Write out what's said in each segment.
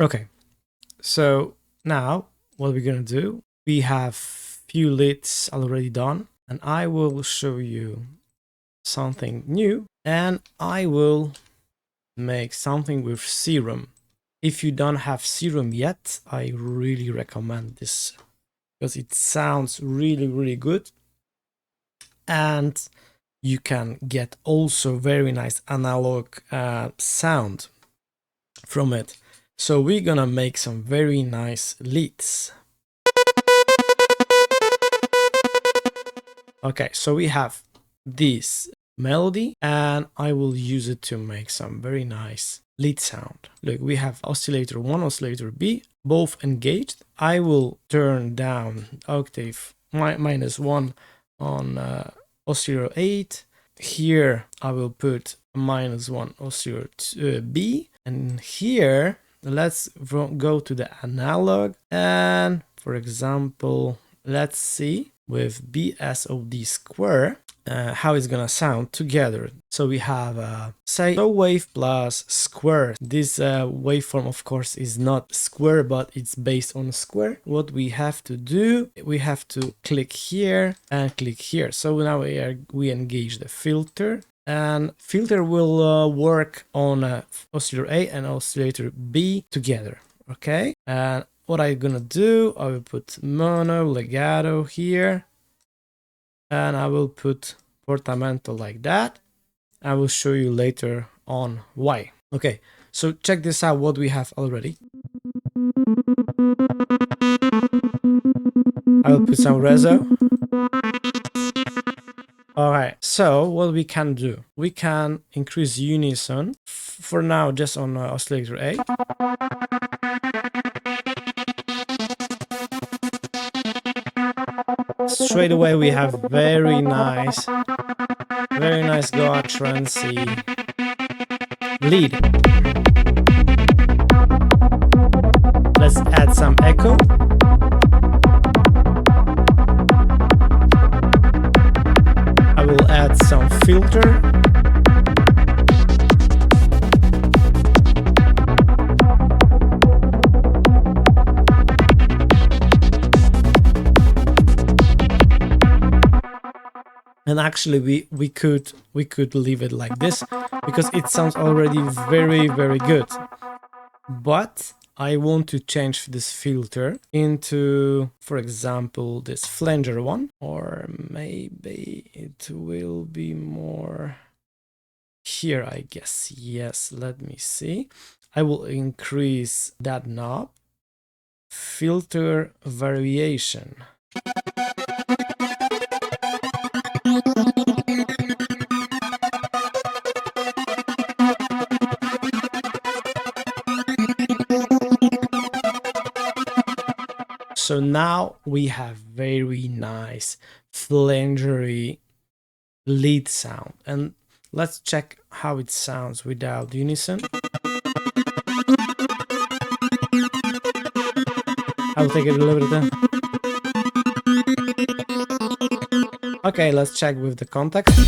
Okay, so now what we're gonna do, we have few leads already done, and I will show you something new, and I will make something with Serum. If you don't have Serum yet, I really recommend this because it sounds really good, and you can get also very nice analog sound from it. So we're gonna make some very nice leads. Okay, so we have this melody, and I will use it to make some very nice lead sound. Look, we have oscillator 1, oscillator B, both engaged. I will turn down octave -1 on oscillator 8. Here I will put -1 oscillator B, and here let's go to the analog, and for example, let's see with BSOD square how it's gonna sound together. So we have say so wave plus square. This waveform of course is not square, but it's based on square. What we have to do, we have to click here and click here. So now we engage the filter, and filter will work on oscillator A and oscillator B together. Okay, and what I'm gonna do, I will put mono legato here, and I will put portamento like that. I will show you later on why. Okay, so check this out what we have already. I will put some reso. Alright, so what we can do, we can increase unison for now just on oscillator A. Straight away we have very nice Goa Trance lead. Let's add some echo. I will add some filter. And actually we could leave it like this because it sounds already very good. But I want to change this filter into, for example, this flanger one, or maybe it will be more here, I guess. Yes, let me see. I will increase that knob, filter variation. So now we have very nice flangery lead sound, and let's check how it sounds without unison. I'll take it a little bit down. Okay, let's check with the context.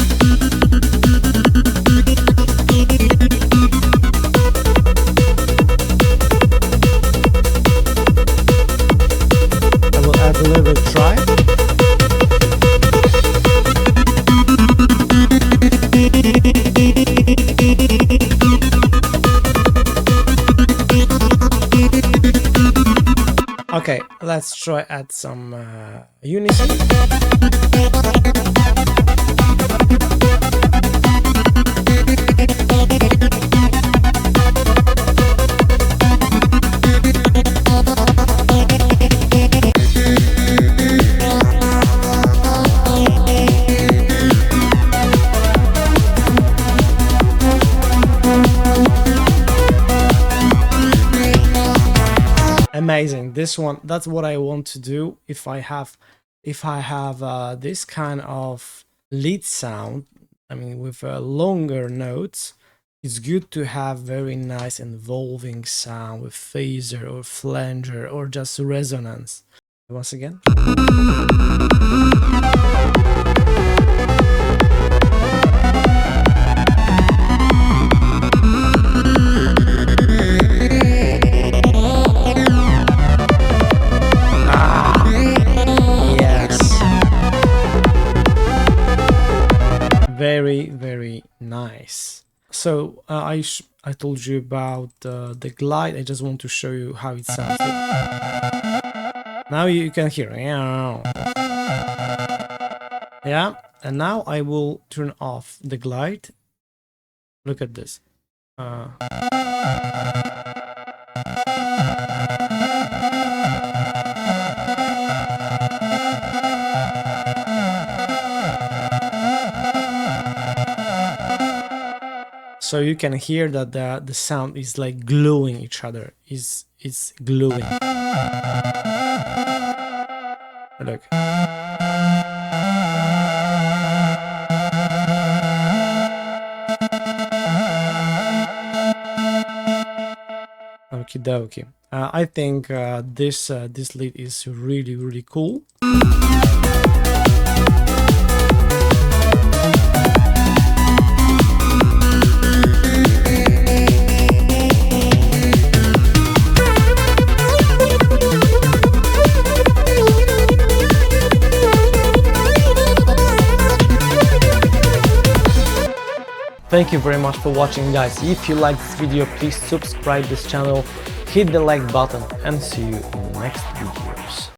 I will add a little bit of drive. Okay, let's try add some unison. Amazing. This one, that's what I want to do. If I have this kind of lead sound, I mean with longer notes, it's good to have very nice involving sound with phaser or flanger or just resonance. Once again. So I told you about the glide. I just want to show you how it sounds. Now you can hear. Yeah, and now I will turn off the glide. Look at this. So you can hear that the sound is like gluing each other. It's gluing. Look. Okie dokie. I think this lead is really cool. Thank you very much for watching, guys. If you like this video, please subscribe this channel, hit the like button, and see you in the next video.